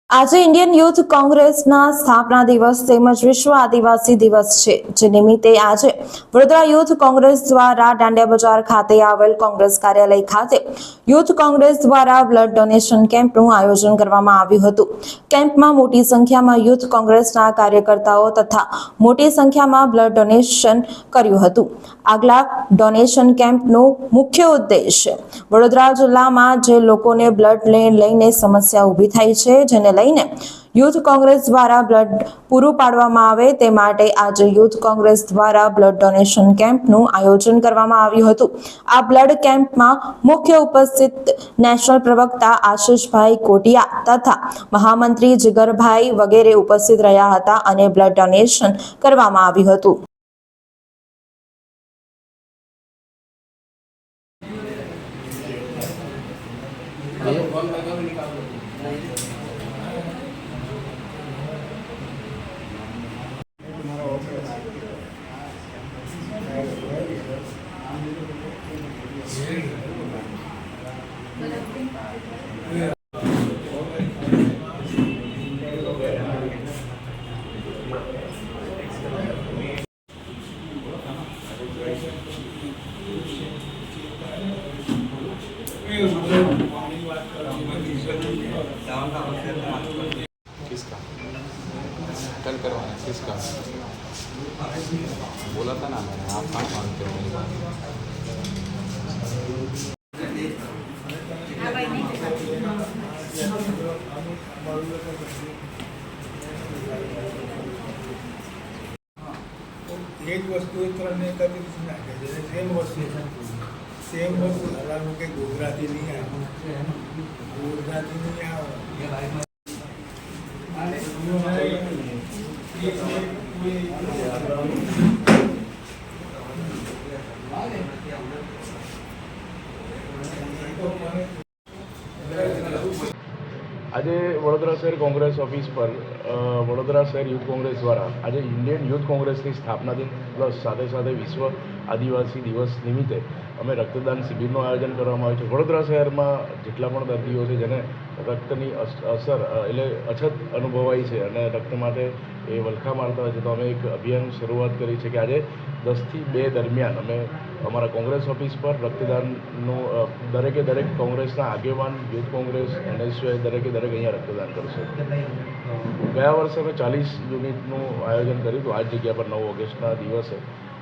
આજે Indian youth કોંગ્રેસના સ્થાપના દિવસ તેમજ વિશ્વ આદિવાસી દિવસ છે, જે નિમિત્તે આજે વડોદરા યુથ કોંગ્રેસ દ્વારા દાંડિયા બજાર ખાતે આવેલ કોંગ્રેસ કાર્યાલય ખાતે યુથ કોંગ્રેસ દ્વારા બ્લડ ડોનેશન કેમ્પનું આયોજન કરવામાં આવ્યું હતું। કેમ્પમાં મોટી સંખ્યામાં યુથ કોંગ્રેસના કાર્યકર્તાઓ તથા મોટી સંખ્યામાં બ્લડ ડોનેશન કર્યું હતું। આગલા ડોનેશન કેમ્પનો મુખ્ય ઉદ્દેશ્ય વડોદરા જિલ્લામાં જે લોકોને બ્લડ લઈને સમસ્યા ઊભી થઈ છે, જેને લઈને યુથ કોંગ્રેસ દ્વારા બ્લડ પૂરું પાડવામાં આવે તે માટે આજે યુથ કોંગ્રેસ દ્વારા બ્લડ ડોનેશન કેમ્પનું આયોજન કરવામાં આવ્યું હતું। આ બ્લડ કેમ્પમાં મુખ્ય ઉપસ્થિત નેશનલ પ્રવક્તા આશીષભાઈ કોટિયા તથા મહામંત્રી જીગરભાઈ વગેરે ઉપસ્થિત રહ્યા હતા અને બ્લડ ડોનેશન કરવામાં આવ્યું હતું। किसका कल करवाना किसका बोला था ना मैंने, आप कहाँ मानते हो मेरी बात? एक वस्तु सेम वस्तु हजारों के गुजराती नहीं आए આજે વડોદરા શહેર કોંગ્રેસ ઓફિસ પર વડોદરા શહેર યુથ કોંગ્રેસ દ્વારા આજે ઇન્ડિયન યુથ કોંગ્રેસની સ્થાપના દિન પ્લસ સાથે સાથે વિશ્વ આદિવાસી દિવસ નિમિત્તે અમે રક્તદાન શિબિરનું આયોજન કરવામાં આવ્યું છે। વડોદરા શહેરમાં જેટલા પણ દર્દીઓ છે જેને રક્તની અસર એટલે અછત અનુભવાઈ છે અને રક્ત માટે એ વલખા મારતા હોય છે, તો અમે એક અભિયાન શરૂઆત કરી છે કે આજે 10 થી 2 દરમિયાન અમે અમારા કોંગ્રેસ ઓફિસ પર રક્તદાનનું દરેકે દરેક કોંગ્રેસના આગેવાન યુથ કોંગ્રેસ NSY દરેકે દરેક અહીંયા રક્તદાન કરશે। ગયા વર્ષે અમે 40 યુનિટનું આયોજન કર્યું હતું આ જગ્યા પર 9 ઓગસ્ટના દિવસે।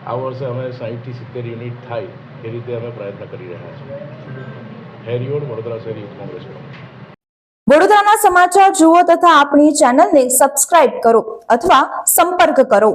આ વર્ષે અમે 60 થી 70 યુનિટ થાય એ રીતે અમે પ્રયત્ન કરી રહ્યા છીએ। હેરિયોડ વડોદરા શહેર યુથ કોંગ્રેસ પર। વડોદરાના સમાચાર જુઓ તથા આપણી ચેનલને સબસ્ક્રાઇબ કરો અથવા સંપર્ક કરો।